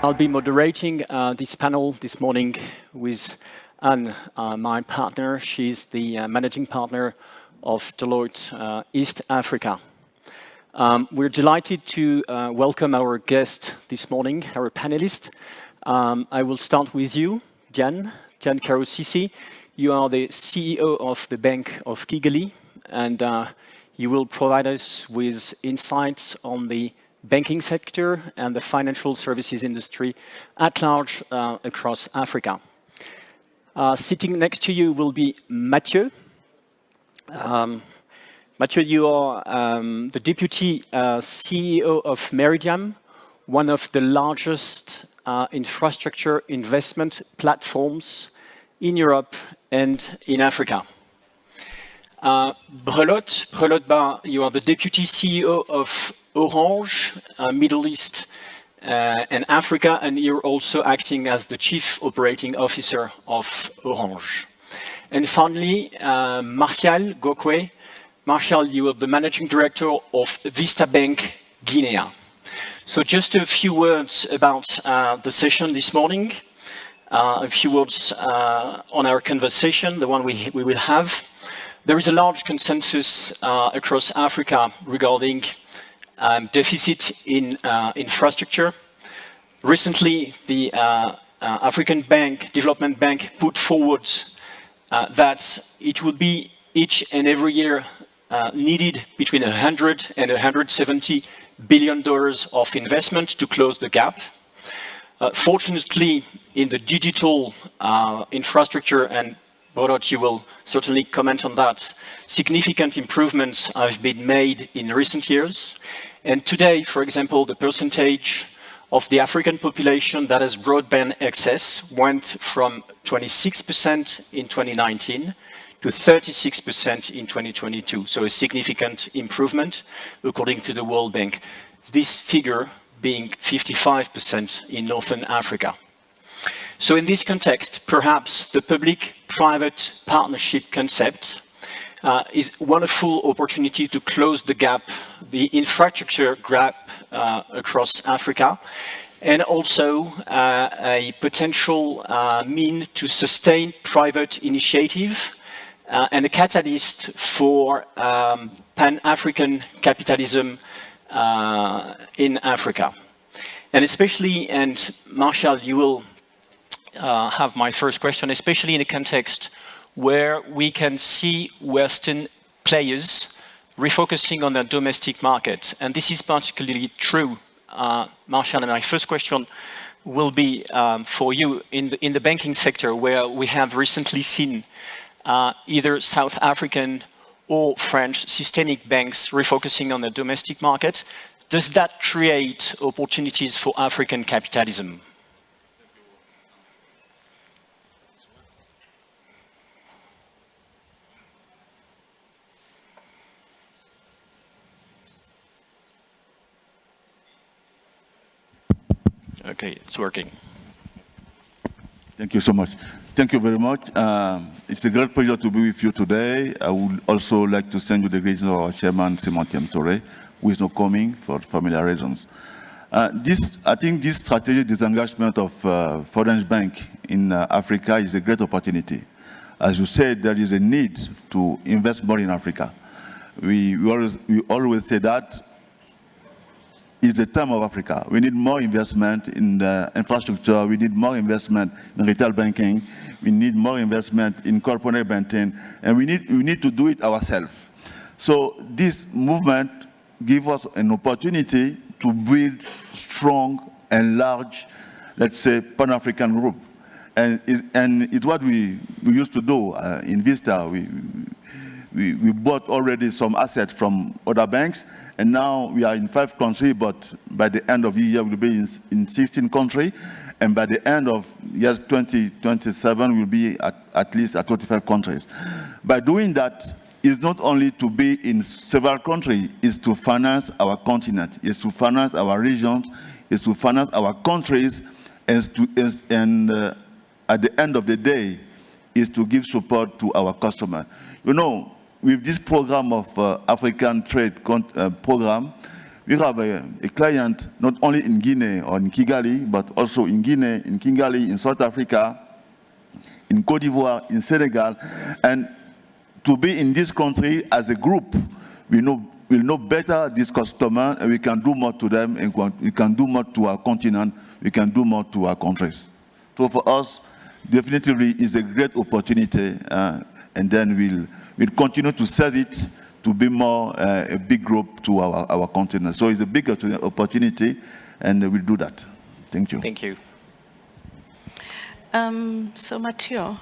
I'll be moderating this panel this morning with Anne, my partner. She's the managing partner of Deloitte East Africa. We're delighted to welcome our guest this morning, our panelist. I will start with you, Diane Karo-Sisi. You are the CEO of the Bank of Kigali, and you will provide us with insights on the banking sector and the financial services industry at large across Africa. Sitting next to you will be Mathieu. Mathieu, you are the Deputy CEO of Meridiam, one of the largest infrastructure investment platforms in Europe and in Africa. Brelotte Ba, you are the Deputy CEO of Orange, Middle East and Africa, and you're also acting as the Chief Operating Officer of Orange. And finally, Martial Gokwe. Martial, you are the Managing Director of Vista Bank Guinea. So just a few words about the session this morning, a few words on our conversation, the one we will have. There is a large consensus across Africa regarding deficit in infrastructure. Recently, the African Development Bank put forward that it would be each and every year needed between $100 and $170 billion of investment to close the gap. Fortunately, in the digital infrastructure, and Brelotte, you will certainly comment on that, significant improvements have been made in recent years. And today, for example, the percentage of the African population that has broadband access went from 26% in 2019 to 36% in 2022. So a significant improvement according to the World Bank. This figure being 55% in Northern Africa. So in this context, perhaps the public-private partnership concept is a wonderful opportunity to close the gap, the infrastructure gap across Africa, and also a potential mean to sustain private initiative and a catalyst for Pan-African capitalism in Africa. And especially, and Martial, you will have my first question, especially in a context where we can see Western players refocusing on their domestic market. And this is particularly true, Martial, and my first question will be for you in the banking sector, where we have recently seen either South African or French systemic banks refocusing on the domestic market. Does that create opportunities for African capitalism? Okay, it's working. Thank you so much. Thank you very much. It's a great pleasure to be with you today. I would also like to send you the greetings of our chairman, Simon Torre, who is not coming for familiar reasons. I think this strategic disengagement of foreign bank in Africa is a great opportunity. As you said, there is a need to invest more in Africa. We always say that it's the time of Africa. We need more investment in the infrastructure. We need more investment in retail banking. We need more investment in corporate banking, and we need to do it ourselves. So this movement gives us an opportunity to build strong and large, let's say, Pan-African group. And it's what we used to do in Vista. We bought already some assets from other banks, and now we are in 5 countries, but by the end of the year, we'll be in 16 countries. And by the end of year 2027, we'll be at least at 25 countries. By doing that, it's not only to be in several countries, it's to finance our continent, it's to finance our regions, it's to finance our countries, and at the end of the day, is to give support to our customers. You know, with this program of African Trade Program, we have a client not only in Guinea or in Kigali, but also in Guinea, in Kigali, in South Africa, in Cote d'Ivoire, in Senegal. And to be in this country as a group, we'll know better this customer, and we can do more to them, and we can do more to our continent, we can do more to our countries. So for us, definitely is a great opportunity, and then we'll continue to seize it to be more a big group to our continent. So it's a big opportunity, and we'll do that. Thank you. Thank you. So Mathieu,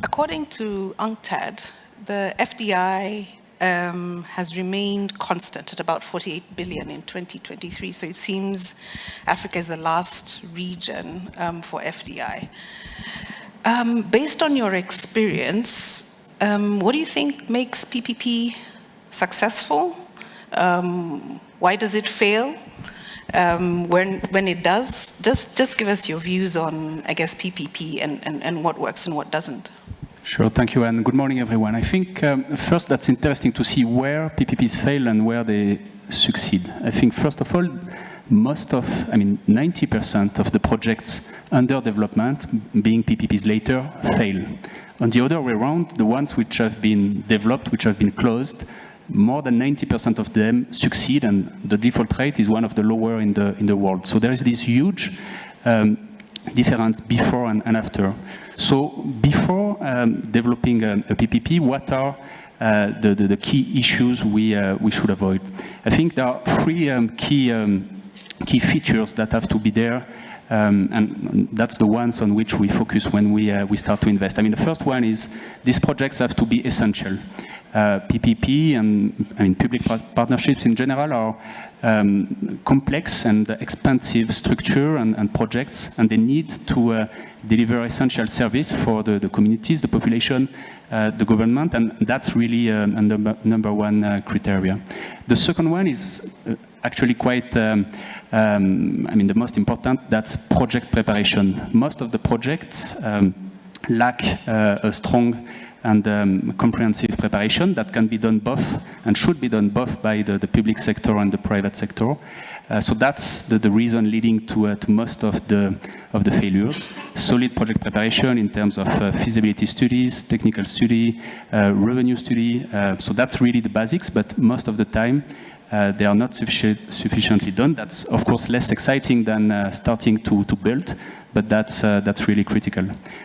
according to UNCTAD, the FDI has remained constant at about 48 billion in 2023. So it seems Africa is the last region for FDI. Based on your experience, what do you think makes PPP successful? Why does it fail? When it does, just give us your views on, I guess, PPP and what works and what doesn't. Sure, thank you, and good morning, everyone. I think first that's interesting to see where PPPs fail and where they succeed. I think first of all, 90% of the projects under development, being PPPs later, fail. On the other way around, the ones which have been developed, which have been closed, more than 90% of them succeed, and the default rate is one of the lower in the world. So there is this huge difference before and after. So before developing a PPP, what are the key issues we should avoid? I think there are three key features that have to be there, and that's the ones on which we focus when we start to invest. I mean, the first one is these projects have to be essential. PPP and public partnerships in general are complex and expensive structure and projects, and they need to deliver essential service for the communities, the population, the government, and that's really number one criteria. The second one is actually quite, the most important, that's project preparation. Most of the projects lack a strong and comprehensive preparation that can be done both and should be done both by the public sector and the private sector. So that's the reason leading to most of the failures. Solid project preparation in terms of feasibility studies, technical study, revenue study. So that's really the basics, but most of the time they are not sufficiently done. That's of course less exciting than starting to build, but that's really critical.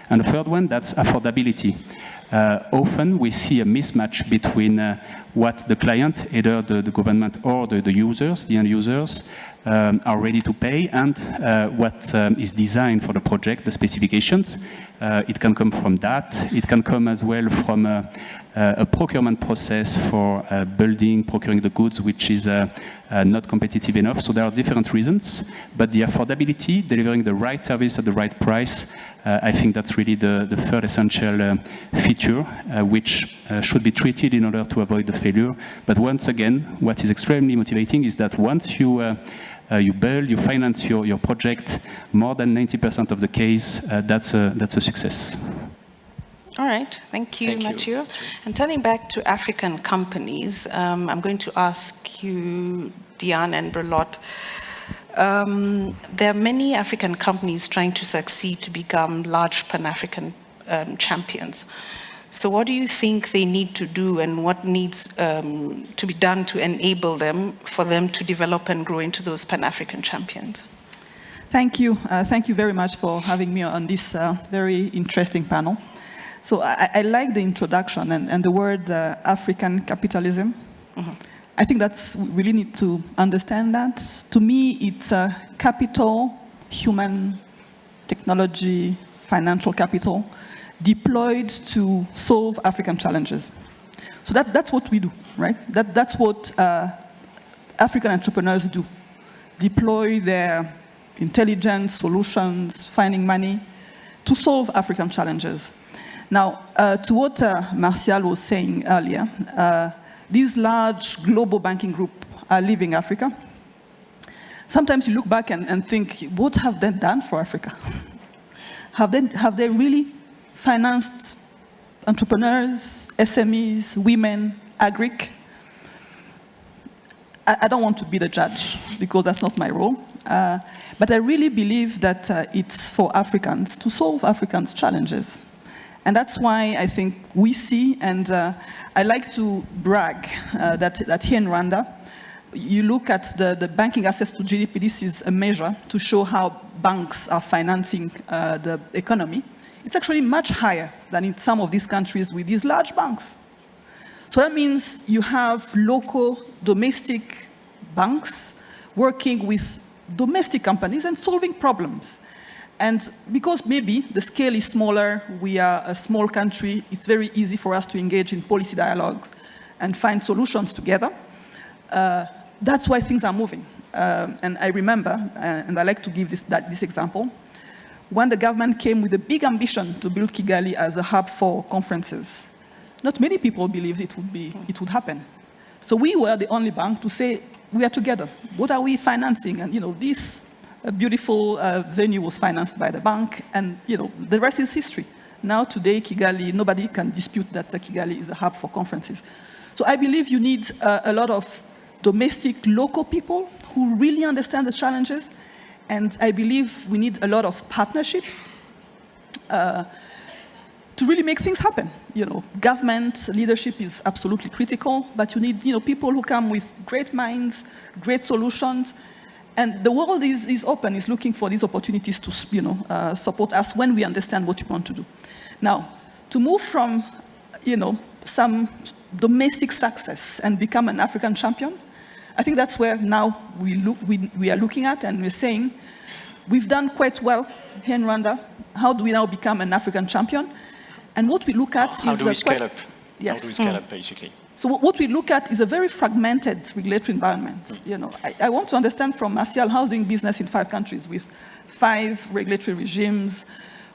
And the third one, that's affordability. Often we see a mismatch between what the client, either the government or the users, the end users, are ready to pay, and what is designed for the project, the specifications. It can come from that. It can come as well from a procurement process for procuring the goods, which is not competitive enough. So there are different reasons, but the affordability, delivering the right service at the right price, I think that's really the third essential feature, which should be treated in order to avoid the failure. But once again, what is extremely motivating is that once you build, you finance your project, more than 90% of the case, that's a success. All right, thank you, Mathieu. And turning back to African companies, I'm going to ask you, Diane and Deloitte, there are many African companies trying to succeed to become large Pan-African champions. So what do you think they need to do, and what needs to be done to enable them, for them to develop and grow into those Pan-African champions? Thank you. Thank you very much for having me on this very interesting panel. So I like the introduction and the word African capitalism. Mm-hmm. I think we really need to understand that. To me, it's capital, human, technology, financial capital, deployed to solve African challenges. So that's what we do, right? That's what African entrepreneurs do. Deploy their intelligence, solutions, finding money to solve African challenges. Now, to what Martial was saying earlier, these large global banking groups are leaving Africa. Sometimes you look back and think, what have they done for Africa? Have they really financed entrepreneurs, SMEs, women, agric? I don't want to be the judge because that's not my role. But I really believe that it's for Africans to solve Africans' challenges. And that's why I think we see, and I like to brag that here in Rwanda, you look at the banking access to GDP, this is a measure to show how banks are financing the economy. It's actually much higher than in some of these countries with these large banks. So that means you have local, domestic banks working with domestic companies and solving problems. And because maybe the scale is smaller, we are a small country, it's very easy for us to engage in policy dialogues and find solutions together. That's why things are moving. And I remember, and I like to give this example, when the government came with a big ambition to build Kigali as a hub for conferences, not many people believed it would happen. So we were the only bank to say, we are together. What are we financing? And this beautiful venue was financed by the bank, and the rest is history. Now today, Kigali, nobody can dispute that Kigali is a hub for conferences. So I believe you need a lot of domestic, local people who really understand the challenges, and I believe we need a lot of partnerships to really make things happen. Government leadership is absolutely critical, but you need people who come with great minds, great solutions, and the world is open, is looking for these opportunities to support us when we understand what we want to do. Now, to move from some domestic success and become an African champion, I think that's where now we are looking at, and we're saying, we've done quite well here in Rwanda. How do we now become an African champion? And what we look at how is... do we scale up? Yes. How do we scale up, basically? So what we look at is a very fragmented regulatory environment. I want to understand from Martial how's doing business in 5 countries with 5 regulatory regimes,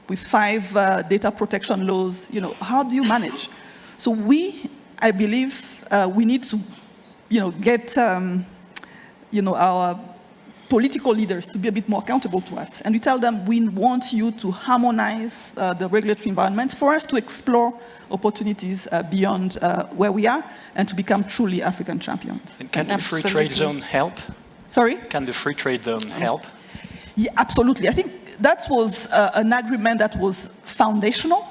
with 5 data protection laws. How do you manage? So I believe, we need to, get, our political leaders to be a bit more accountable to us. And we tell them, we want you to harmonize the regulatory environments for us to explore opportunities beyond where we are and to become truly African champions. And can the free trade zone help? Sorry? Can the free trade zone help? Yeah, absolutely. I think that was an agreement that was foundational,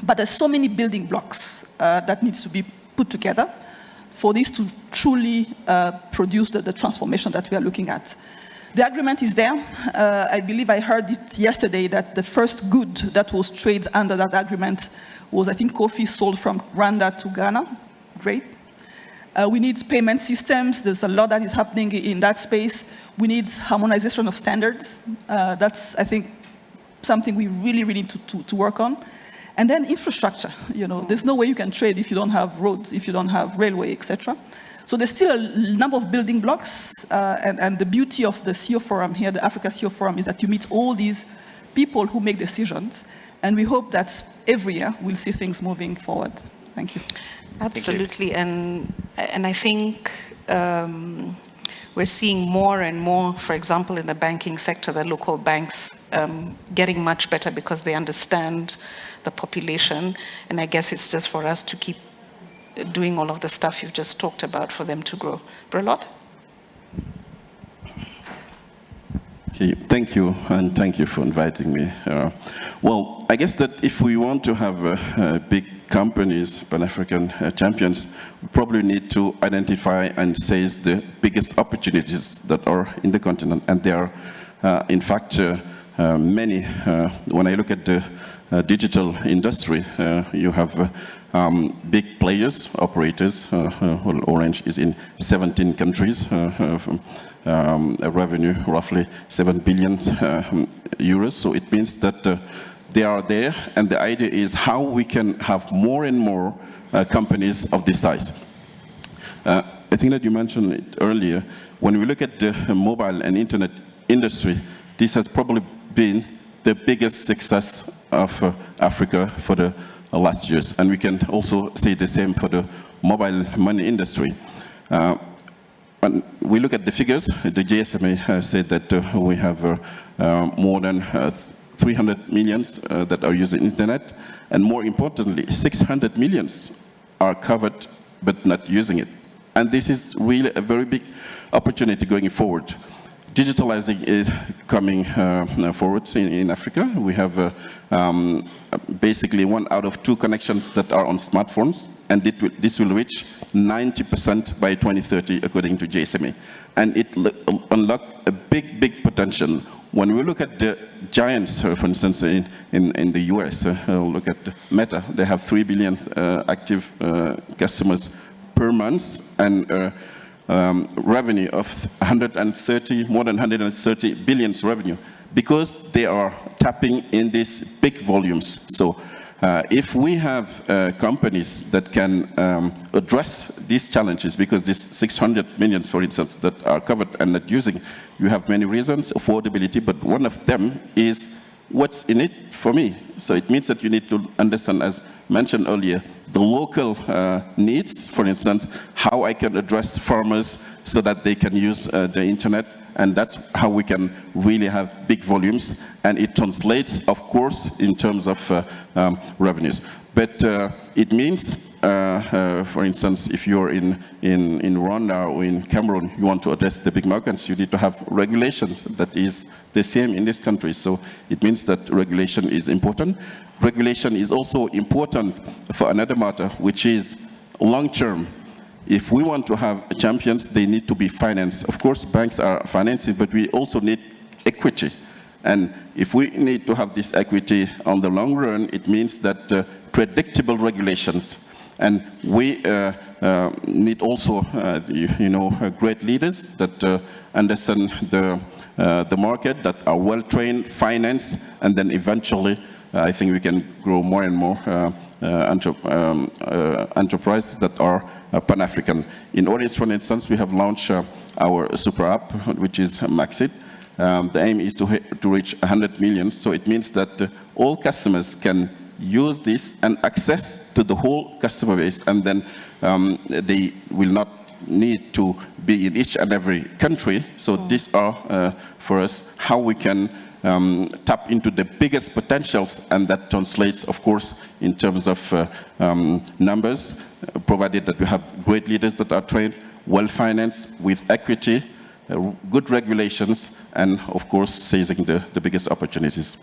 but there's so many building blocks that needs to be put together for this to truly produce the transformation that we are looking at. The agreement is there. I believe I heard it yesterday that the first good that was traded under that agreement was, I think, coffee sold from Rwanda to Ghana. Great. We need payment systems. There's a lot that is happening in that space. We need harmonization of standards. That's, I think, something we really need to work on. And then infrastructure, there's no way you can trade if you don't have roads, if you don't have railway, etc. So there's still a number of building blocks, and the beauty of the CEO Forum here, the Africa CEO Forum, is that you meet all these people who make decisions, and we hope that every year we'll see things moving forward. Thank you. Absolutely, and I think we're seeing more and more, for example, in the banking sector, the local banks getting much better because they understand the population, and I guess it's just for us to keep doing all of the stuff you've just talked about for them to grow. Deloitte? Okay, thank you, and thank you for inviting me. Well, I guess that if we want to have big companies, Pan-African champions, we probably need to identify and seize the biggest opportunities that are in the continent, and there are, in fact, many. When I look at the digital industry, you have big players, operators. Well, Orange is in 17 countries, a revenue roughly 7 billion euros. So it means that they are there, and the idea is how we can have more and more companies of this size. I think that you mentioned it earlier. When we look at the mobile and internet industry, this has probably been the biggest success of Africa for the last years. And we can also say the same for the mobile money industry. When we look at the figures, the GSMA said that we have more than 300 millions that are using internet, and more importantly, 600 millions are covered but not using it. And this is really a very big opportunity going forward. Digitalizing is coming forward in Africa. We have basically 1 out of 2 connections that are on smartphones, and this will reach 90% by 2030, according to GSMA. And it unlocks a big, big potential. When we look at the giants, for instance, in the US, look at Meta, they have 3 billion active customers per month, and revenue of more than 130 billion revenue, because they are tapping in these big volumes. So if we have companies that can address these challenges, because these 600 million, for instance, that are covered and not using, you have many reasons, affordability, but one of them is what's in it for me. So it means that you need to understand, as mentioned earlier, the local needs, for instance, how I can address farmers so that they can use the internet, and that's how we can really have big volumes, and it translates, of course, in terms of revenues. But it means, for instance, if you're in Rwanda or in Cameroon, you want to address the big markets, you need to have regulations that is the same in this country. So it means that regulation is important. Regulation is also important for another matter, which is long-term. If we want to have champions, they need to be financed. Of course, banks are financing, but we also need equity. And if we need to have this equity on the long run, it means that predictable regulations. And we need also, great leaders that understand the market, that are well-trained, financed, and then eventually, I think we can grow more and more enterprises that are Pan-African. In Orange, for instance, we have launched our super app, which is Maxit. The aim is to reach 100 million, so it means that all customers can use this and access to the whole customer base, and then they will not need to be in each and every country. So these are, for us, how we can tap into the biggest potentials, and that translates, of course, in terms of numbers, provided that we have great leaders that are trained, well-financed, with equity, good regulations, and, of course, seizing the biggest opportunities.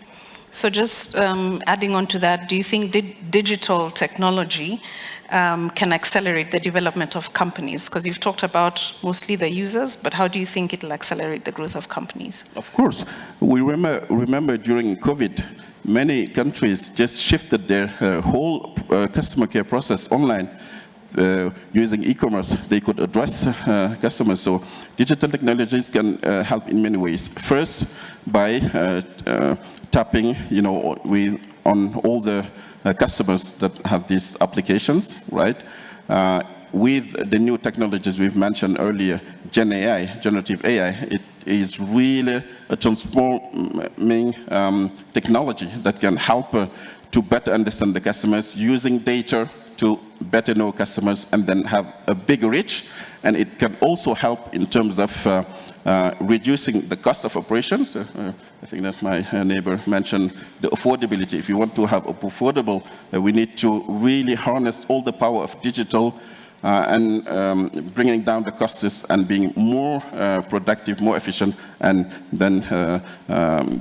So just adding on to that, do you think digital technology can accelerate the development of companies? Because you've talked about mostly the users, but how do you think it'll accelerate the growth of companies? Of course. We remember during COVID, many countries just shifted their whole customer care process online. Using e-commerce, they could address customers. So digital technologies can help in many ways. First, by tapping, on all the customers that have these applications, right? With the new technologies we've mentioned earlier, Gen AI, generative AI, it is really a transforming technology that can help to better understand the customers, using data to better know customers and then have a bigger reach. And it can also help in terms of reducing the cost of operations. I think that my neighbor mentioned the affordability. If you want to have affordable, we need to really harness all the power of digital and bringing down the costs and being more productive, more efficient, and then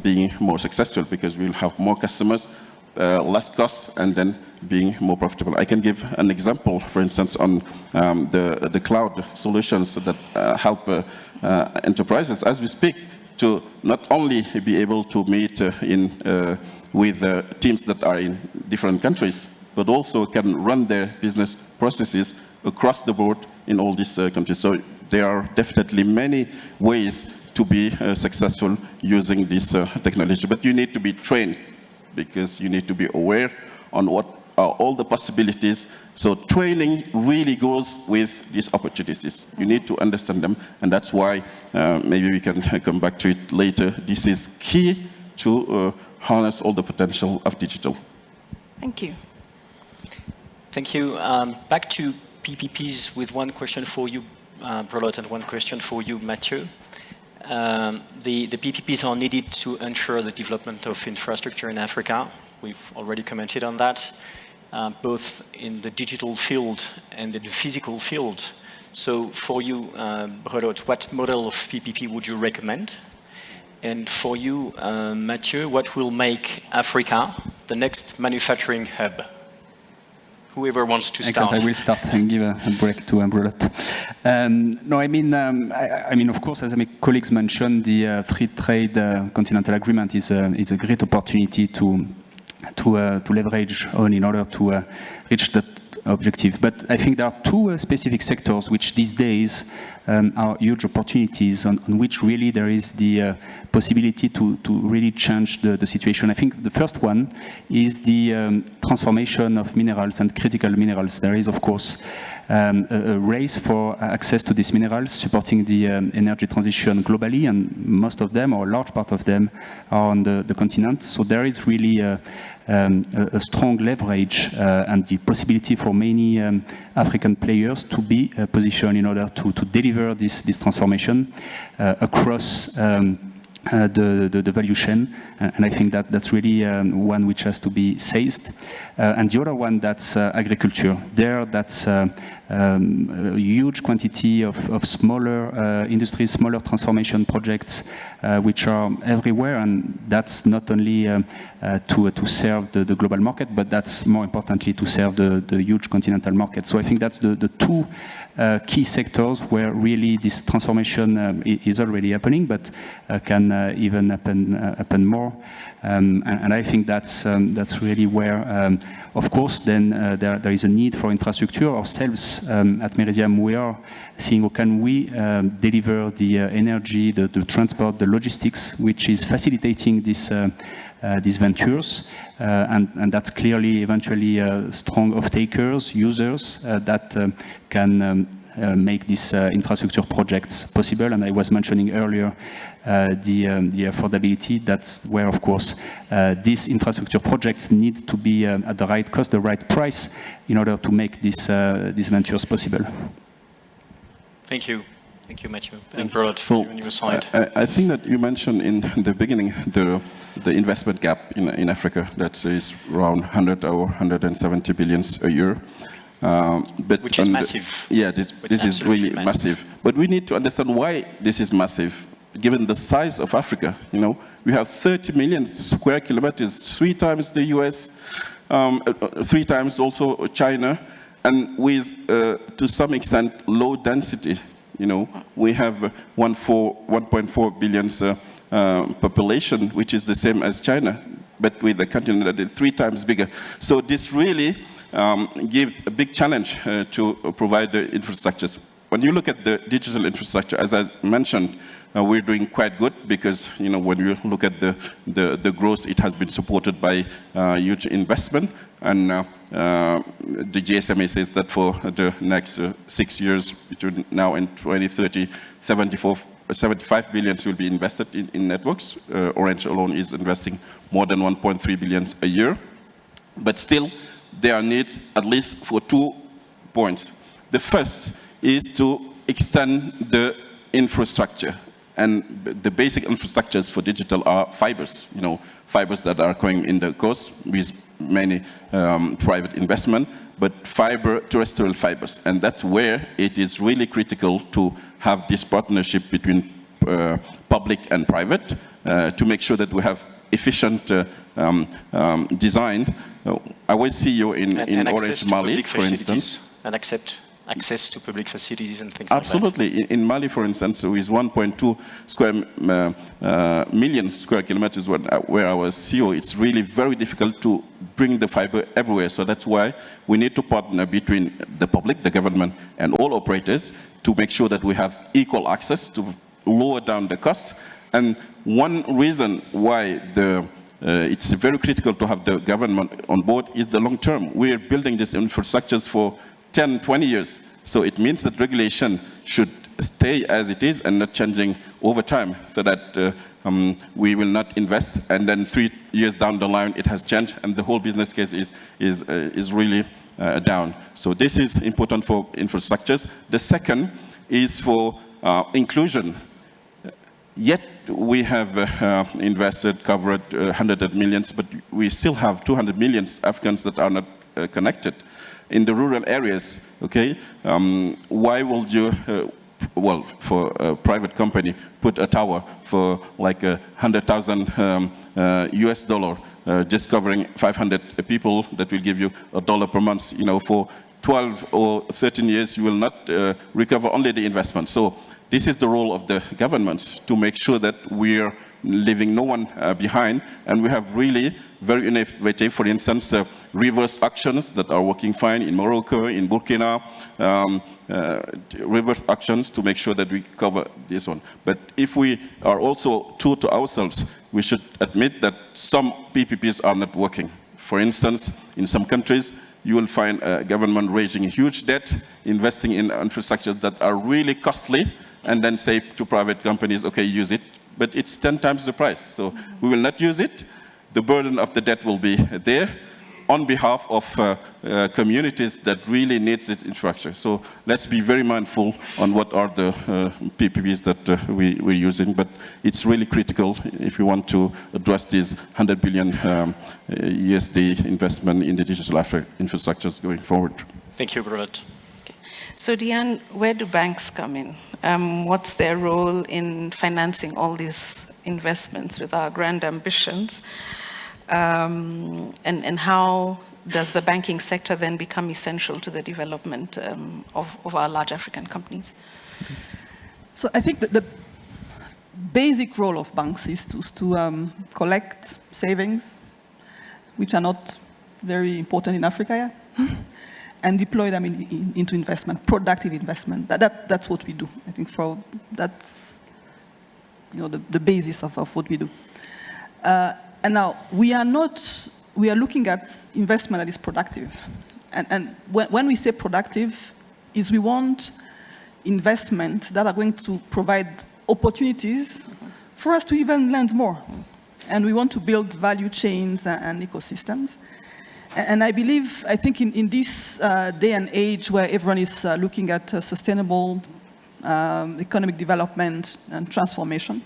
being more successful, because we'll have more customers, less costs, and then being more profitable. I can give an example, for instance, on the cloud solutions that help enterprises as we speak to not only be able to meet with teams that are in different countries, but also can run their business processes across the board in all these countries. So there are definitely many ways to be successful using this technology, but you need to be trained, because you need to be aware on what are all the possibilities. So training really goes with these opportunities. You need to understand them, and that's why maybe we can come back to it later. This is key to harness all the potential of digital. Thank you. Thank you. Back to PPPs with one question for you, Deloitte, and one question for you, Mathieu. The PPPs are needed to ensure the development of infrastructure in Africa. We've already commented on that, both in the digital field and in the physical field. So for you, Deloitte, what model of PPP would you recommend? And for you, Mathieu, what will make Africa the next manufacturing hub? Whoever wants to start. Excellent. I will start and give a break to Deloitte. No, I mean, of course, as my colleagues mentioned, the free trade continental agreement is a great opportunity to leverage on in order to reach that objective. But I think there are two specific sectors which these days are huge opportunities on which really there is the possibility to really change the situation. I think the first one is the transformation of minerals and critical minerals. There is, of course, a race for access to these minerals, supporting the energy transition globally, and most of them, or a large part of them, are on the continent. So there is really a strong leverage and the possibility for many African players to be positioned in order to deliver this transformation across the value chain, and I think that's really one which has to be seized. And the other one, that's agriculture. There, that's a huge quantity of smaller industries, smaller transformation projects, which are everywhere, and that's not only to serve the global market, but that's more importantly to serve the huge continental market. So I think that's the two key sectors where really this transformation is already happening, but can even happen more. And I think that's really where, of course, then there is a need for infrastructure. Ourselves at Meridiam, we are seeing how can we deliver the energy, the transport, the logistics, which is facilitating these ventures, and that's clearly eventually strong off-takers, users that can make these infrastructure projects possible. And I was mentioning earlier the affordability. That's where, of course, these infrastructure projects need to be at the right cost, the right price, in order to make these ventures possible. Thank you. Thank you, Mathieu. And Deloitte, on your side. I think that you mentioned in the beginning the investment gap in Africa that is around 100 or 170 billions a year. Which is massive. Yeah, this is really massive. But we need to understand why this is massive, given the size of Africa. You know, we have 30 million square kilometers, 3 times the US, 3 times also China, and with, to some extent, low density. You know, we have 1.4 billion population, which is the same as China, but with a continent that is 3 times bigger. So this really gives a big challenge to provide the infrastructures. When you look at the digital infrastructure, as I mentioned, we're doing quite good because, you know, when you look at the growth, it has been supported by huge investment. And the GSMA says that for the next 6 years, between now and 2030, 75 billion will be invested in networks. Orange alone is investing more than 1.3 billion a year. But still, there are needs at least for 2 points. The first is to extend the infrastructure. And the basic infrastructures for digital are fibers, you know, fibers that are going in the coast with many private investment, but terrestrial fibers. And that's where it is really critical to have this partnership between public and private to make sure that we have efficient design. I was CEO in Orange Mali, for instance. And access to public facilities and things Absolutely. like that. In Mali, for instance, with 1.2 million square kilometers where I was CEO, it's really very difficult to bring the fiber everywhere. So that's why we need to partner between the public, the government, and all operators to make sure that we have equal access to lower down the costs. And one reason why it's very critical to have the government on board is the long term. We're building these infrastructures for 10, 20 years. So it means that regulation should stay as it is and not changing over time, so that we will not invest and then 3 years down the line it has changed and the whole business case is really down. So this is important for infrastructures. The second is for inclusion. Yet we have invested, covered hundreds of millions, but we still have 200 million Africans that are not connected. in the rural areas, okay, why would you, well, for a private company, put a tower for like $100,000 US dollar, just covering 500 people that will give you $1 per month, you know, for 12 or 13 years, you will not recover only the investment. So this is the role of the governments to make sure that we're leaving no one behind, and we have really very innovative, for instance, reverse auctions that are working fine in Morocco, in Burkina, reverse auctions to make sure that we cover this one. But if we are also true to ourselves, we should admit that some PPPs are not working. For instance, in some countries, you will find a government raising huge debt, investing in infrastructures that are really costly, and then say to private companies, okay, use it, but it's 10 times the price. So we will not use it. The burden of the debt will be there on behalf of communities that really need this infrastructure. So let's be very mindful on what are the PPPs that we're using, but it's really critical if we want to address these 100 billion USD investment in the digital infrastructures going forward. Thank you, Gadret. So Diane, where do banks come in? What's their role in financing all these investments with our grand ambitions? And how does the banking sector then become essential to the development of our large African companies? So I think that the basic role of banks is to collect savings, which are not very important in Africa yet, and deploy them into investment, productive investment. That's what we do. I think that's the basis of what we do. And now we are looking at investment that is productive. And when we say productive, is we want investment that are going to provide opportunities for us to even lend more. And we want to build value chains and ecosystems. And I think in this day and age where everyone is looking at sustainable economic development and transformation,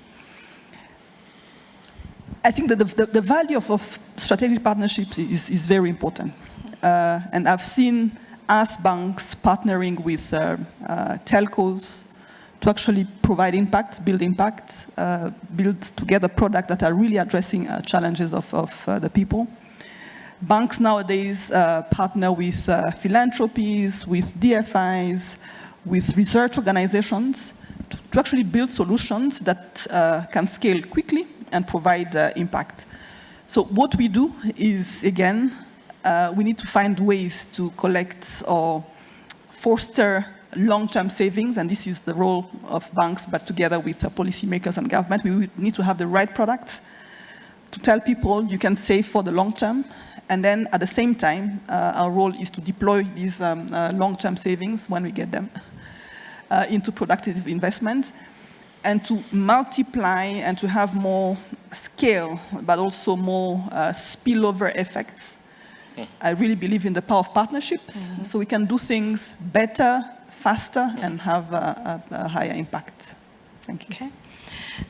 I think that the value of strategic partnerships is very important. And I've seen us banks partnering with telcos to actually provide impact, build together products that are really addressing challenges of the people. Banks nowadays partner with philanthropies, with DFIs, with research organizations to actually build solutions that can scale quickly and provide impact. So what we do is, again, we need to find ways to collect or foster long-term savings, and this is the role of banks, but together with policymakers and government, we need to have the right products to tell people you can save for the long term. And then at the same time, our role is to deploy these long-term savings when we get them into productive investment, and to multiply and to have more scale, but also more spillover effects. I really believe in the power of partnerships, so we can do things better, faster, and have a higher impact. Thank you. Okay.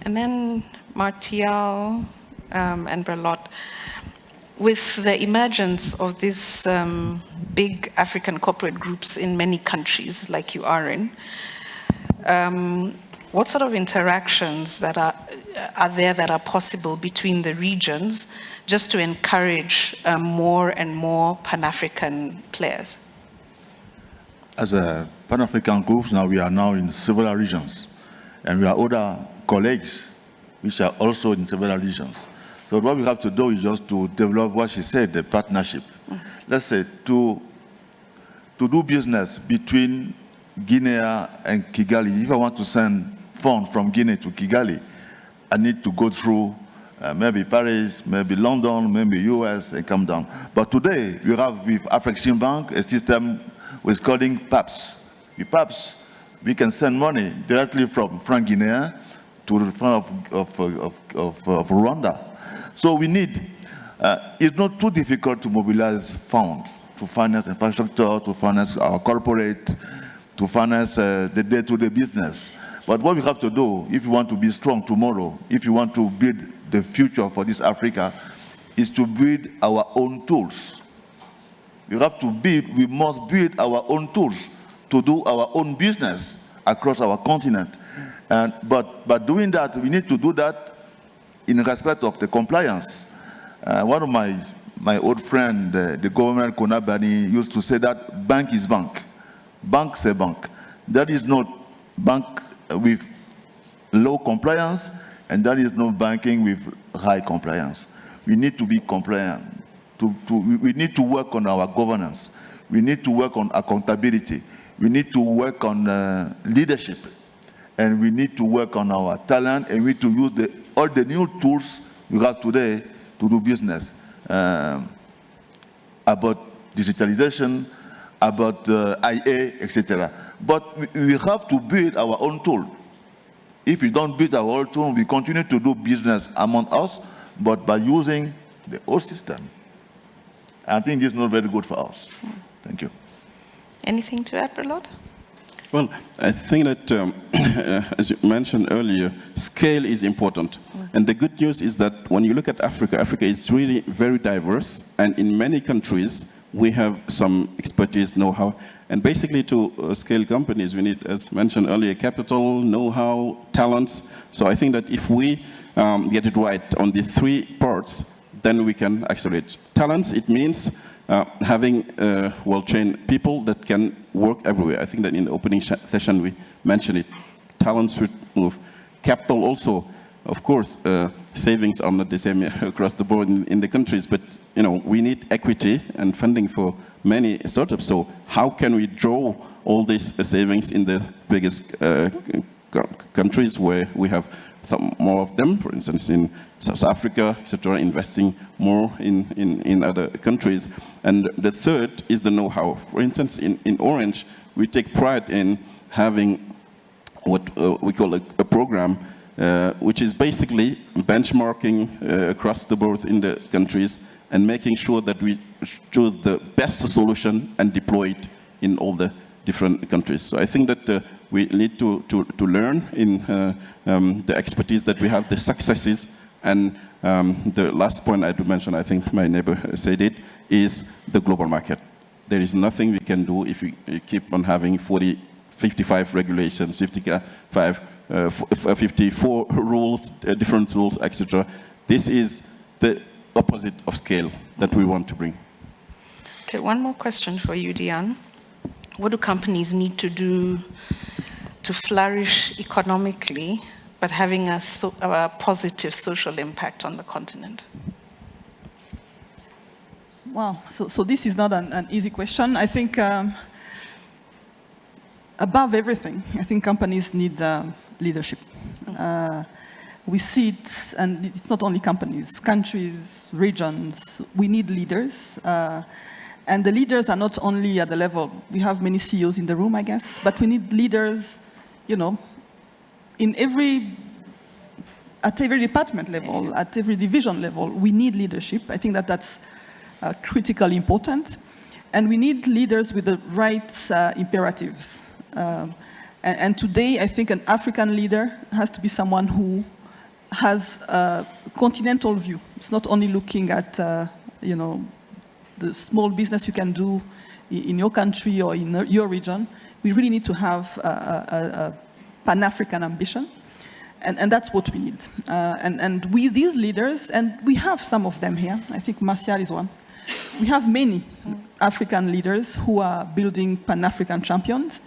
And then Martial and Deloitte, with the emergence of these big African corporate groups in many countries, like you are in, what sort of interactions that are there that are possible between the regions just to encourage more and more Pan-African players? As a Pan-African group, now we are in several regions, and we have other colleagues which are also in several regions. So what we have to do is just to develop what she said, the partnership. Let's say to do business between Guinea and Kigali. If I want to send funds from Guinea to Kigali, I need to go through maybe Paris, maybe London, maybe US, and come down. But today, we have with Afrexim Bank a system which is calling PPPs. With PPPs, we can send money directly from Franc Guinea to the front of Rwanda. So we need, it's not too difficult to mobilize funds to finance infrastructure, to finance our corporate, to finance the day-to-day business. But what we have to do, if we want to be strong tomorrow, if we want to build the future for this Africa, is to build our own tools. We must build our own tools to do our own business across our continent. But doing that, we need to do that in respect of the compliance. One of my old friend, the governor Konabani, used to say that bank is bank. Bank say bank. That is not bank with low compliance, and that is not banking with high compliance. We need to be compliant. We need to work on our governance. We need to work on accountability. We need to work on leadership. And we need to work on our talent, and we need to use all the new tools we have today to do business. About digitalization, about IA, etc. But we have to build our own tool. If we don't build our own tool, we continue to do business among us, but by using the old system. I think this is not very good for us. Thank you. Anything to add, Deloitte? Well, I think that, as you mentioned earlier, scale is important. And the good news is that when you look at Africa, Africa is really very diverse. And in many countries, we have some expertise, know-how. And basically, to scale companies, we need, as mentioned earlier, capital, know-how, talents. So I think that if we get it right on the three parts, then we can accelerate. Talents, it means having well-trained people that can work everywhere. I think that in the opening session we mentioned it. Talents should move. Capital also, of course, savings are not the same across the board in the countries, but we need equity and funding for many startups. So how can we draw all these savings in the biggest countries where we have more of them, for instance, in South Africa, etc., investing more in other countries. And the third is the know-how. For instance, in Orange, we take pride in having what we call a program, which is basically benchmarking across the board in the countries and making sure that we choose the best solution and deploy it in all the different countries. So I think that we need to learn in the expertise that we have, the successes, and the last point I had to mention, I think my neighbor said it, is the global market. There is nothing we can do if we keep on having 55 regulations, 54 rules, different rules, etc. This is the opposite of scale that we want to bring. Okay, one more question for you, Diane. What do companies need to do to flourish economically, but having a positive social impact on the continent? Wow, so this is not an easy question. I think above everything, I think companies need leadership. We see it, and it's not only companies, countries, regions, we need leaders. And the leaders are not only at the level, we have many CEOs in the room, I guess, but we need leaders, at every department level, at every division level, we need leadership. I think that that's critically important. And we need leaders with the right imperatives. And today, I think an African leader has to be someone who has a continental view. It's not only looking at, the small business you can do in your country or in your region. We really need to have a Pan-African ambition. And that's what we need. And we, these leaders, and we have some of them here. I think Martial is one. We have many African leaders who are building Pan-African champions.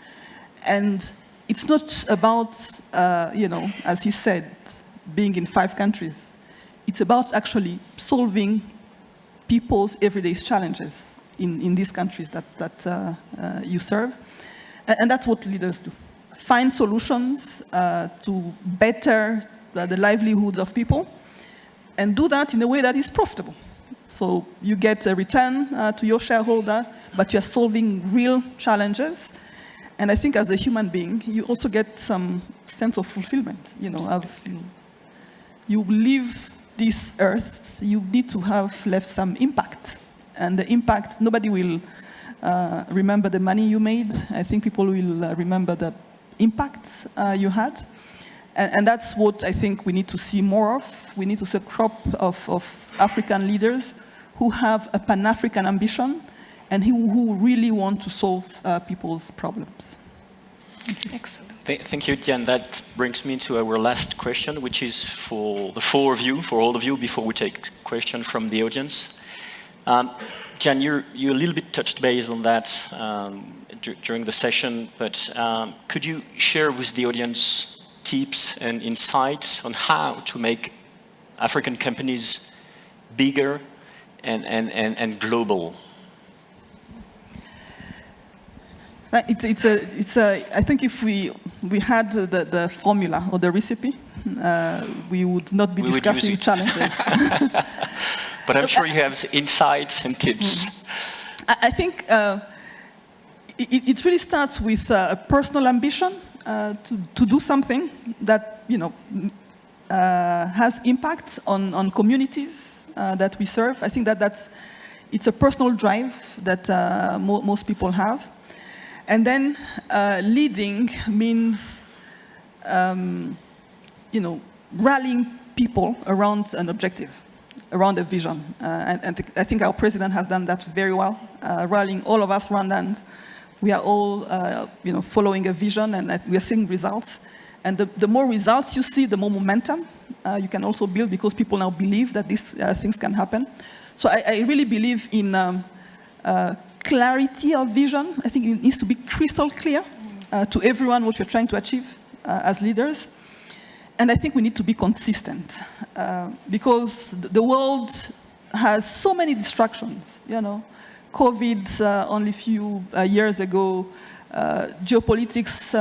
And it's not about, as he said, being in 5 countries. It's about actually solving people's everyday challenges in these countries that you serve. And that's what leaders do. Find solutions to better the livelihoods of people and do that in a way that is profitable. So you get a return to your shareholder, but you're solving real challenges. And I think as a human being, you also get some sense of fulfillment. You live this earth, you need to have left some impact. And the impact, nobody will remember the money you made. I think people will remember the impact you had. And that's what I think we need to see more of. We need to see a crop of African leaders who have a Pan-African ambition and who really want to solve people's problems. Excellent. Thank you, Diane. That brings me to our last question, which is for the four of you, for all of you, before we take questions from the audience. Diane, you a little bit touched base on that during the session, but could you share with the audience tips and insights on how to make African companies bigger and global? I think if we had the formula or the recipe, we would not be discussing challenges. But I'm sure you have insights and tips. I think it really starts with a personal ambition to do something that has impact on communities that we serve. I think it's a personal drive that most people have. And then leading means, rallying people around an objective, around a vision. And I think our president has done that very well, rallying all of us Rwandans. We are all, following a vision, and we are seeing results. And the more results you see, the more momentum you can also build, because people now believe that these things can happen. So I really believe in clarity of vision. I think it needs to be crystal clear to everyone what you're trying to achieve as leaders. And I think we need to be consistent because the world has so many distractions. COVID only a few years ago, geopolitics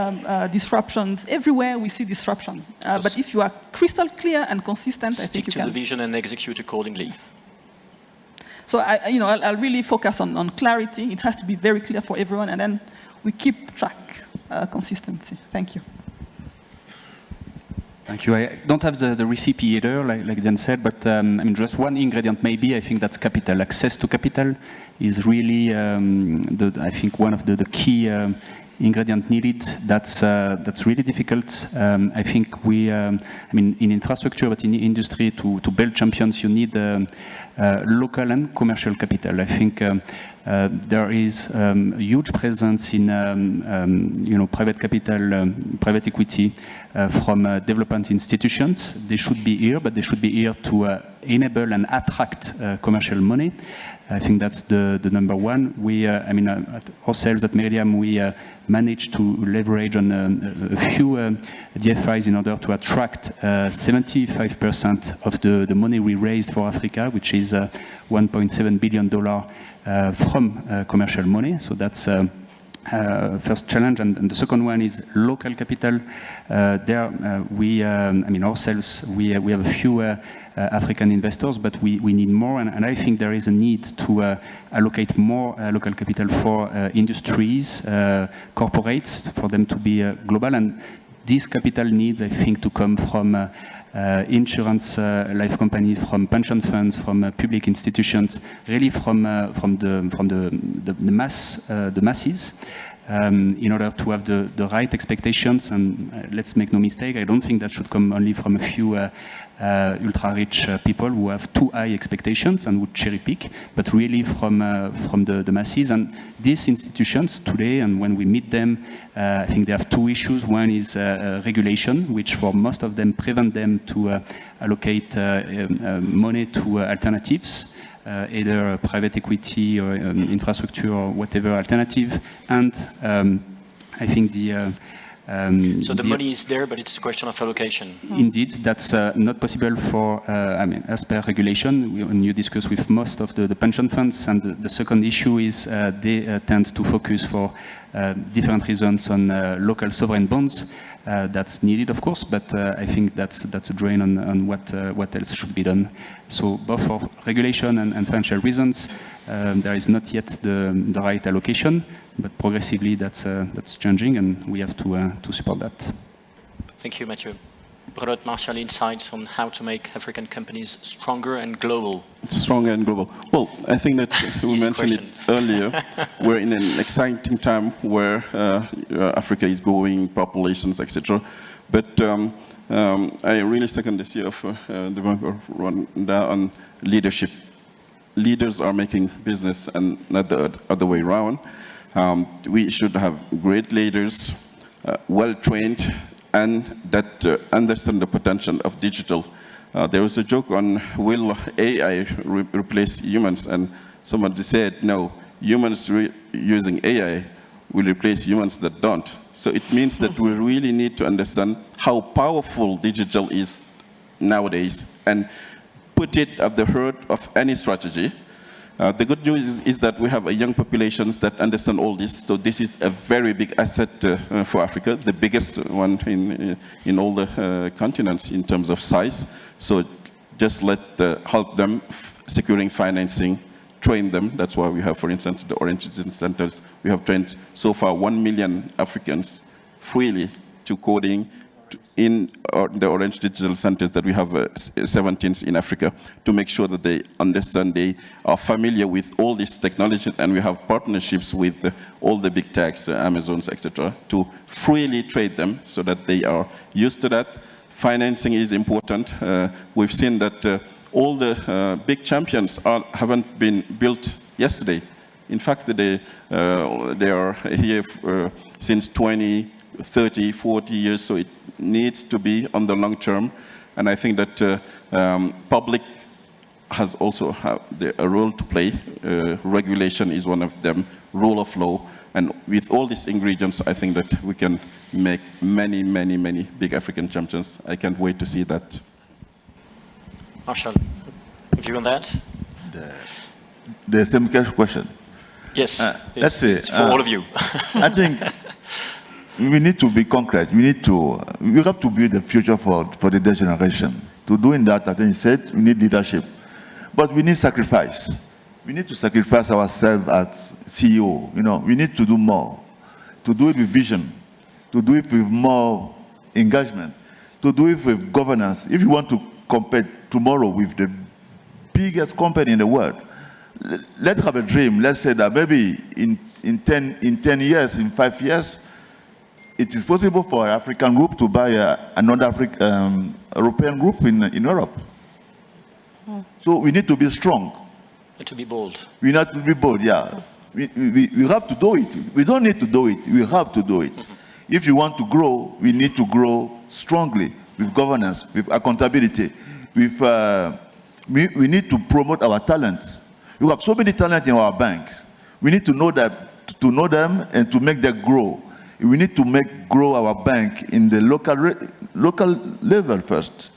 disruptions. Everywhere we see disruption. But if you are crystal clear and consistent, I think you can. Stick to the vision and execute accordingly. Yes. So I'll really focus on clarity. It has to be very clear for everyone, and then we keep track, consistency. Thank you. Thank you. I don't have the recipe either, like Jen said, but just one ingredient maybe. I think that's capital. Access to capital is really, I think, one of the key ingredient needed. That's really difficult. I think in infrastructure, but in the industry, to build champions, you need local and commercial capital. I think there is a huge presence in private capital, private equity from development institutions. They should be here, but they should be here to enable and attract commercial money. I think that's the number one. We, ourselves at Meridiam, we managed to leverage on a few DFIs in order to attract 75% of the money we raised for Africa, which is $1.7 billion from commercial money. So that's first challenge, and the second one is local capital. Ourselves, we have a few African investors, but we need more, and I think there is a need to allocate more local capital for industries, corporates, for them to be global, and this capital needs, I think, to come from insurance life companies, from pension funds, from public institutions, really from the masses, in order to have the right expectations. And let's make no mistake, I don't think that should come only from a few ultra-rich people who have too high expectations and would cherry pick, but really from the masses. And these institutions today, and when we meet them, I think they have two issues. One is regulation, which for most of them prevent them to allocate money to alternatives, either private equity or infrastructure or whatever alternative. And I think so the money is there, but it's a question of allocation. Indeed, that's not possible for, as per regulation, when you discuss with most of the pension funds. And the second issue is they tend to focus for different reasons on local sovereign bonds. That's needed, of course, but I think that's a drain on what else should be done. So both for regulation and financial reasons, there is not yet the right allocation, but progressively that's changing, and we have to support that. Thank you, Mathieu. Broad Marshall, insights on how to make African companies stronger and global. Stronger and global. Well, I think that we mentioned it earlier. We're in an exciting time where Africa is growing, populations, etc. But I really second this year of the Rwanda on leadership. leaders are making business and not the other way around. We should have great leaders, well-trained, and that understand the potential of digital. There was a joke on, will AI replace humans? And somebody said, no, humans using AI will replace humans that don't. So it means that we really need to understand how powerful digital is nowadays and put it at the heart of any strategy. The good news is that we have a young populations that understand all this. So this is a very big asset for Africa, the biggest one in all the continents in terms of size. So just help them securing financing, train them. That's why we have, for instance, the Orange Digital Centers. We have trained so far 1 million Africans freely to coding in the Orange Digital Centers that we have 17 in Africa, to make sure that they understand, they are familiar with all these technologies, and we have partnerships with all the big techs, Amazons, etc., to freely trade them so that they are used to that. Financing is important. We've seen that all the big champions haven't been built yesterday. In fact, they are here since 20, 30, 40 years, so it needs to be on the long term. And I think that public has also a role to play. Regulation is one of them, rule of law. And with all these ingredients, I think that we can make many, many, many big African champions. I can't wait to see that. Marshall, a view on that? The same question. Yes, let's say, it's for all of you. I think we need to be concrete. We have to build the future for the next generation. To doing that, I think you said, we need leadership. But we need sacrifice. We need to sacrifice ourselves as CEO. We need to do more. To do it with vision. To do it with more engagement. To do it with governance. If you want to compete tomorrow with the biggest company in the world, let's have a dream. Let's say that maybe in 10 years, in 5 years, it is possible for an African group to buy another European group in Europe. So we need to be strong. And to be bold. We need to be bold, yeah. We have to do it. We don't need to do it. We have to do it. Mm-hmm. If you want to grow, we need to grow strongly with governance, with accountability. We need to promote our talents. We have so many talents in our banks. We need to know them and to make them grow. We need to grow our bank in the local level first.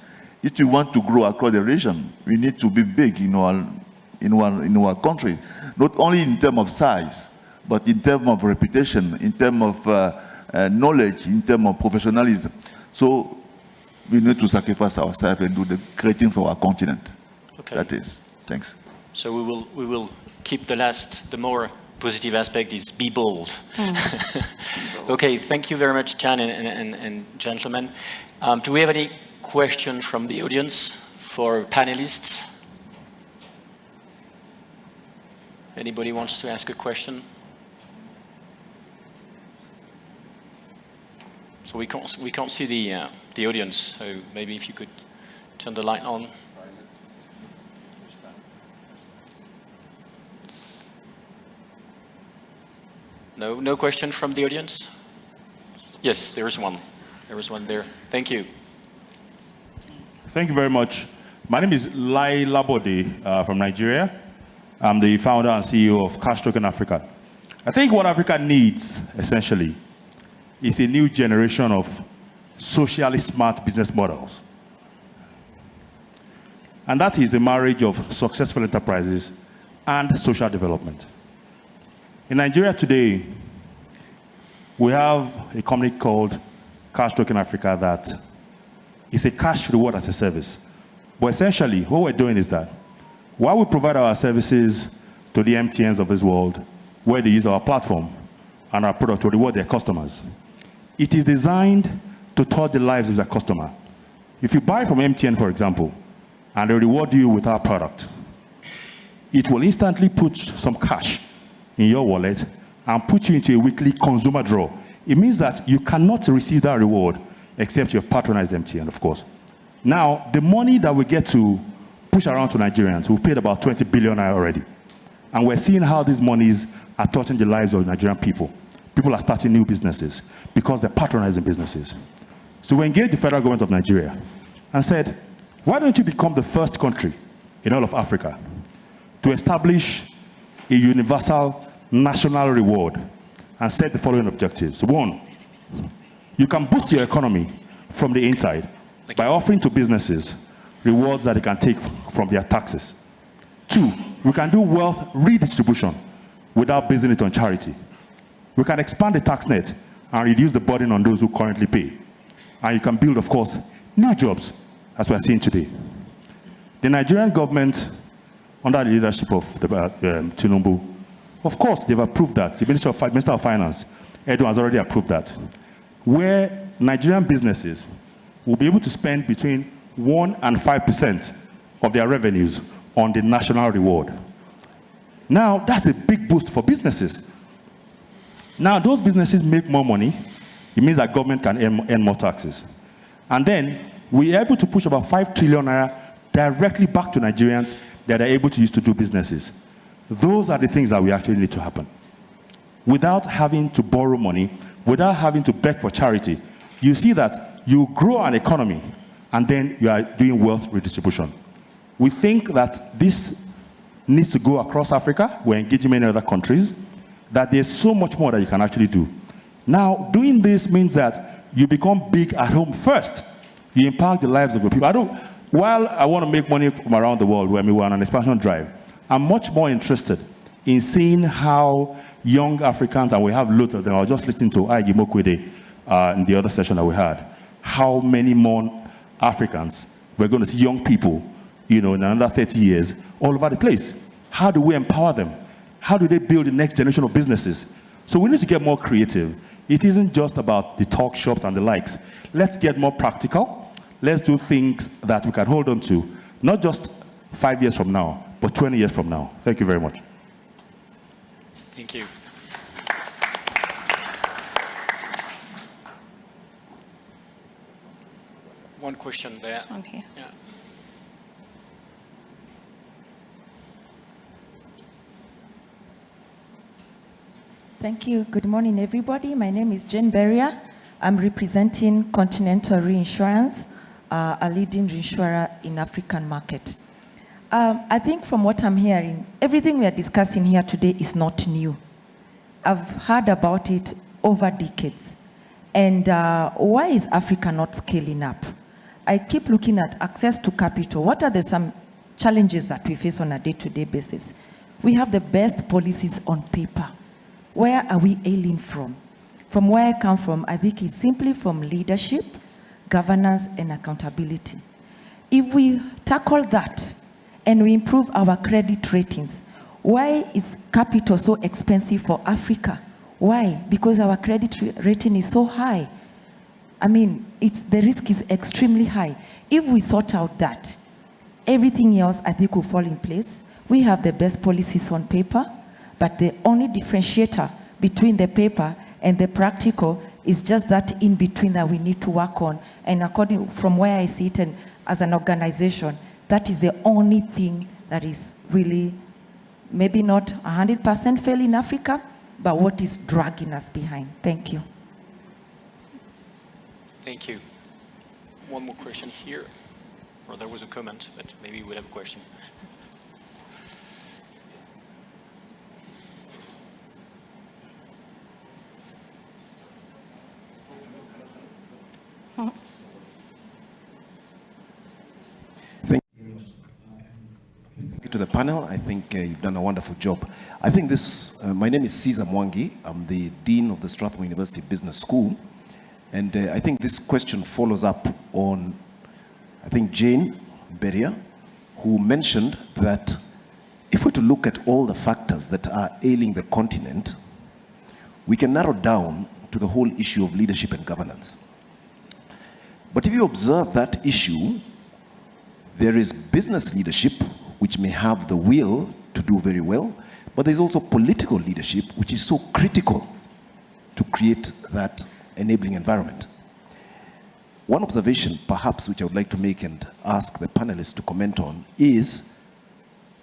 If we want to grow across the region, we need to be big in our country, not only in terms of size, but in terms of reputation, in terms of knowledge, in terms of professionalism. So we need to sacrifice ourselves and do the great thing for our continent. Okay. That is. Thanks. So we will keep the more positive aspect is be bold. Okay, thank you very much, Jan and gentlemen. Do we have any questions from the audience for panelists? Anybody wants to ask a question? So we can't see the audience. So maybe if you could turn the light on. No question from the audience? Yes, there is one. There is one there. Thank you. Thank you very much. My name is Lai Labode from Nigeria. I'm the founder and CEO of Cash Token Africa. I think what Africa needs, essentially, is a new generation of socially smart business models. And that is a marriage of successful enterprises and social development. In Nigeria today, we have a company called Cash Token Africa that is a cash reward as a service. But essentially, what we're doing is that while we provide our services to the MTNs of this world, where they use our platform and our product to reward their customers, it is designed to touch the lives of their customer. If you buy from MTN, for example, and they reward you with our product, it will instantly put some cash in your wallet and put you into a weekly consumer draw. It means that you cannot receive that reward except you have patronized MTN, of course. Now, the money that we get to push around to Nigerians. We've paid about 20 billion already. And we're seeing how these monies are touching the lives of Nigerian people. People are starting new businesses because they're patronizing businesses. So we engaged the federal government of Nigeria and said, why don't you become the first country in all of Africa to establish a universal national reward and set the following objectives. One, you can boost your economy from the inside by offering to businesses rewards that they can take from their taxes. Two, we can do wealth redistribution without basing it on charity. We can expand the tax net and reduce the burden on those who currently pay. And you can build, of course, new jobs, as we're seeing today. The Nigerian government, under the leadership of Tinubu, of course, they've approved that. The Minister of Finance, Edo, has already approved that, where Nigerian businesses will be able to spend between 1% and 5% of their revenues on the national reward. Now, that's a big boost for businesses. Now, those businesses make more money. It means that government can earn more taxes. And then, we're able to push about 5 trillion naira directly back to Nigerians that are able to use to do businesses. Those are the things that we actually need to happen. Without having to borrow money, without having to beg for charity, you see that you grow an economy and then you are doing wealth redistribution. We think that this needs to go across Africa. We're engaging many other countries, that there's so much more that you can actually do. Now, doing this means that you become big at home first. You impact the lives of the people. While I want to make money from around the world, where we're on an expansion drive, I'm much more interested in seeing how young Africans, and we have loads of them. I was just listening to Aigi Mokwede in the other session that we had, how many more Africans we're going to see, young people, in another 30 years, all over the place. How do we empower them? How do they build the next generation of businesses? So we need to get more creative. It isn't just about the talk shops and the likes. Let's get more practical. Let's do things that we can hold on to, not just 5 years from now, but 20 years from now. Thank you very much. Thank you. One question there. This one here. Yeah. Thank you. Good morning, everybody. My name is Jane Beria. I'm representing Continental Reinsurance, a leading reinsurer in African market. I think from what I'm hearing, everything we are discussing here today is not new. I've heard about it over decades. And why is Africa not scaling up? I keep looking at access to capital. What are some challenges that we face on a day-to-day basis? We have the best policies on paper. Where are we ailing from? From where I come from, I think it's simply from leadership, governance, and accountability. If we tackle that and we improve our credit ratings, why is capital so expensive for Africa? Why? Because our credit rating is so high. I mean, the risk is extremely high. If we sort out that, everything else I think will fall in place. We have the best policies on paper, but the only differentiator between the paper and the practical is just that in between that we need to work on. And according from where I see it, and as an organization, that is the only thing that is really maybe not 100% fail in Africa, but what is dragging us behind. Thank you. Thank you. One more question here. Or there was a comment, but maybe we'll have a question. Thank you to the panel. I think you've done a wonderful job. I think this, my name is Caesar Mwangi. I'm the Dean of the Strathmore University Business School. And I think this question follows up on, I think, Jane Beria, who mentioned that if we're to look at all the factors that are ailing the continent, we can narrow down to the whole issue of leadership and governance. But if you observe that issue, there is business leadership, which may have the will to do very well, but there's also political leadership, which is so critical to create that enabling environment. One observation, perhaps, which I would like to make and ask the panelists to comment on is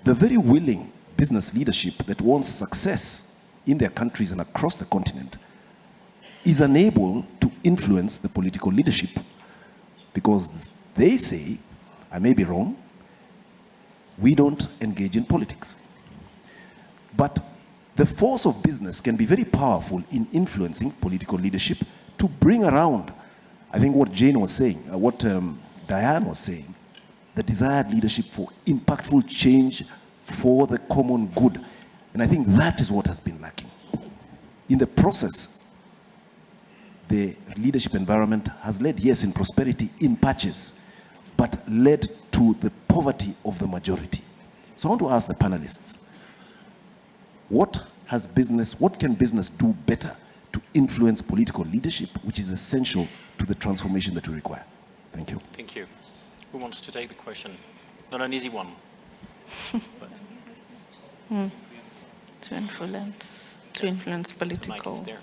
the very willing business leadership that wants success in their countries and across the continent is unable to influence the political leadership because they say, I may be wrong, we don't engage in politics. But the force of business can be very powerful in influencing political leadership to bring around, I think what Jane was saying, what Diane was saying, the desired leadership for impactful change for the common good. And I think that is what has been lacking. In the process, the leadership environment has led, yes, in prosperity, in patches, but led to the poverty of the majority. So I want to ask the panelists, what can business do better to influence political leadership, which is essential to the transformation that we require? Thank you. Thank you. Who wants to take the question? Not an easy one. To influence political. Mike is there.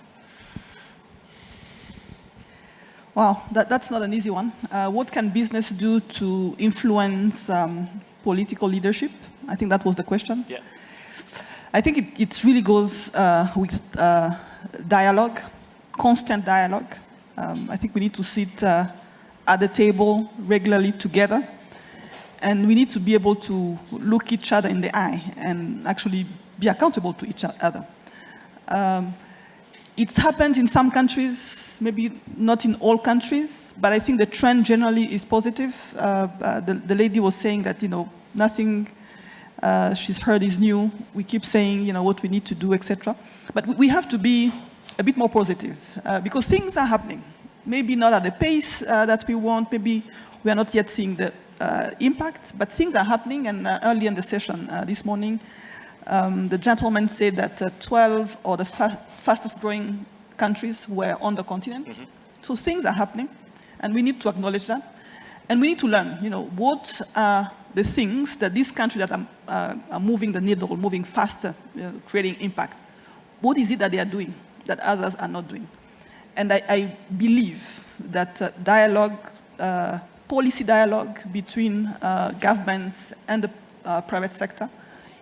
Wow, that's not an easy one. What can business do to influence political leadership? I think that was the question. Yeah. I think it really goes with dialogue, constant dialogue. I think we need to sit at the table regularly together, and we need to be able to look each other in the eye and actually be accountable to each other. It's happened in some countries, maybe not in all countries, but I think the trend generally is positive. The lady was saying that, nothing she's heard is new. We keep saying, what we need to do, etc. But we have to be a bit more positive because things are happening. Maybe not at the pace that we want. Maybe we are not yet seeing the impact, but things are happening. And early in the session this morning, the gentleman said that 12 or the fastest growing countries were on the continent. Mm-hmm. So things are happening, and we need to acknowledge that. And we need to learn, what are the things that these countries that are moving the needle, moving faster, creating impact. What is it that they are doing that others are not doing? And I believe that dialogue, policy dialogue between governments and the private sector,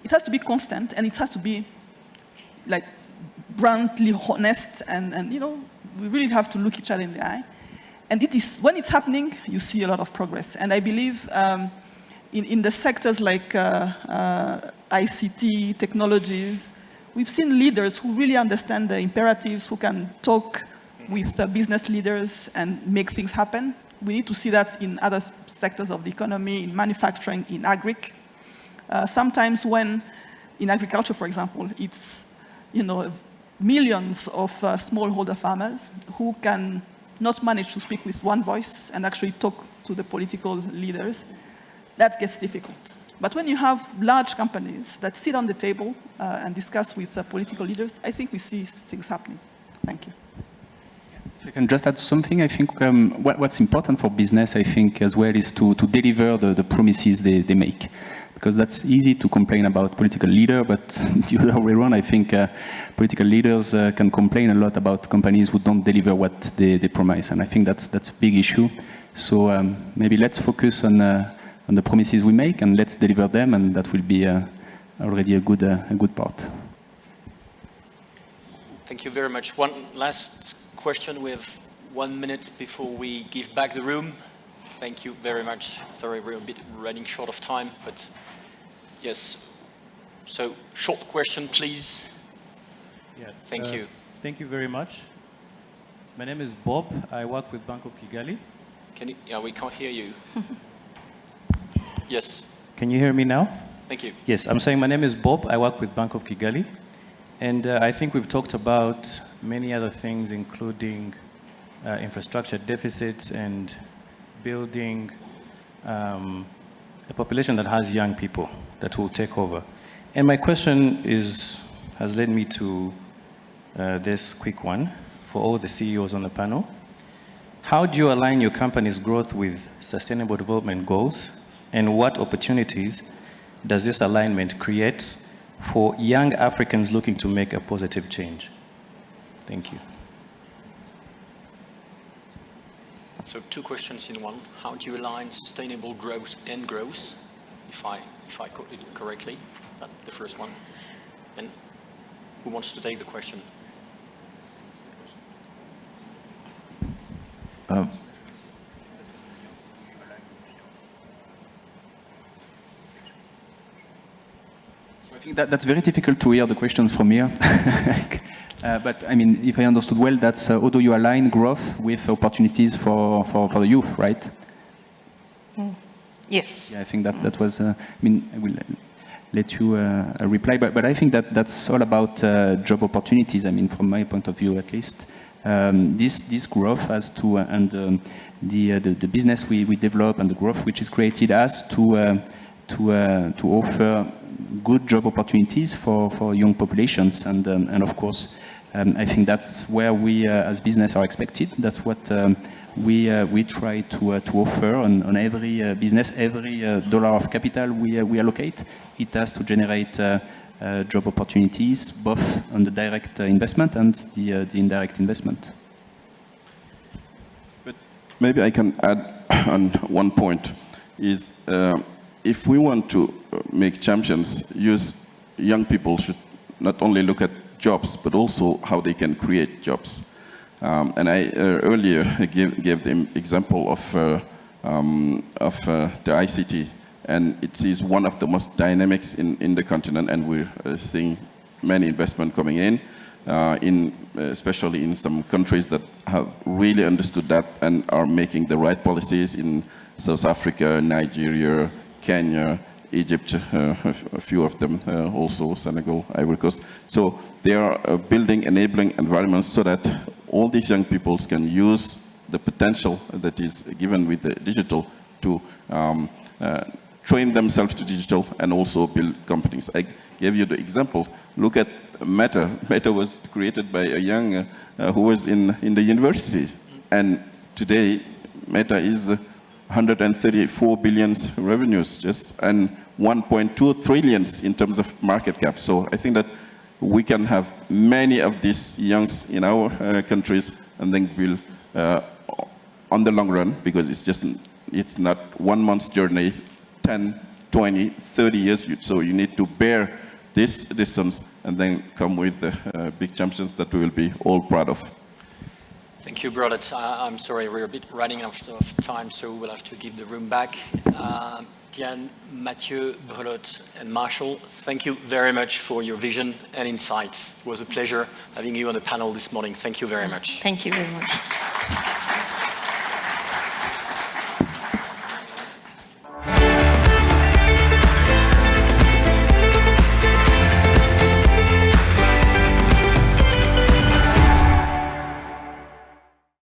it has to be constant, and it has to be like bluntly honest, and we really have to look each other in the eye. And it is when it's happening, you see a lot of progress. And I believe in the sectors like ICT, technologies, we've seen leaders who really understand the imperatives, who can talk with business leaders and make things happen. We need to see that in other sectors of the economy, in manufacturing, in agric. Sometimes when, in agriculture, for example, it's, millions of smallholder farmers who can not manage to speak with one voice and actually talk to the political leaders, that gets difficult. But when you have large companies that sit on the table and discuss with political leaders, I think we see things happening. Thank you. If I can just add something, I think what's important for business, I think, as well, is to deliver the promises they make. Because that's easy to complain about political leader, but the other way around, I think political leaders can complain a lot about companies who don't deliver what they promise, and I think that's a big issue. So maybe let's focus on the promises we make, and let's deliver them, and that will be already a good part. Thank you very much. One last question. We have 1 minute before we give back the room. Thank you very much. Sorry, we're a bit running short of time, but yes. So, short question, please. Yeah. Thank you. Thank you very much. My name is Bob. I work with Bank of Kigali. Yeah, we can't hear you. Yes. Can you hear me now? Thank you. Yes, I'm saying my name is Bob. I work with Bank of Kigali. And I think we've talked about many other things, including infrastructure deficits and building a population that has young people that will take over. And my question has led me to this quick one for all the CEOs on the panel. How do you align your company's growth with sustainable development goals? And what opportunities does this alignment create for young Africans looking to make a positive change? Thank you. So 2 questions in one. How do you align sustainable growth and growth? If I got it correctly, that's the first one. And who wants to take the question? I think that's very difficult to hear the question from here. But I mean, if I understood well, that's how do you align growth with opportunities for the youth, right? Yes. Yeah, I think that was, I mean, I will let you reply, but I think that's all about job opportunities, I mean, from my point of view at least. This growth has to, and the business we develop and the growth which is created has to offer good job opportunities for young populations, and of course, I think that's where we as business are expected. That's what we try to offer on every business, every dollar of capital we allocate. It has to generate job opportunities, both on the direct investment and the indirect investment. But maybe I can add on one point, is if we want to make champions, young people should not only look at jobs, but also how they can create jobs. And I earlier gave the example of the ICT, and it is one of the most dynamics in the continent, and we're seeing many investment coming in, especially in some countries that have really understood that and are making the right policies in South Africa, Nigeria, Kenya, Egypt, a few of them, also Senegal, Ivory Coast. So they are building enabling environments so that all these young people can use the potential that is given with the digital to train themselves to digital and also build companies. I gave you the example. Look at Meta. Meta was created by a young who was in the university. And today, Meta is 134 billion revenues just, and 1.2 trillion in terms of market cap. So I think that we can have many of these youngs in our countries and then build on the long run, because it's not 1 month's journey, 10, 20, 30 years. So you need to bear this distance and then come with the big champions that we will be all proud of. Thank you, Brodett. I'm sorry, we're a bit running out of time, so we'll have to give the room back. Diane, Mathieu, Brelotte, and Marshall, thank you very much for your vision and insights. It was a pleasure having you on the panel this morning. Thank you very much. Thank you very much.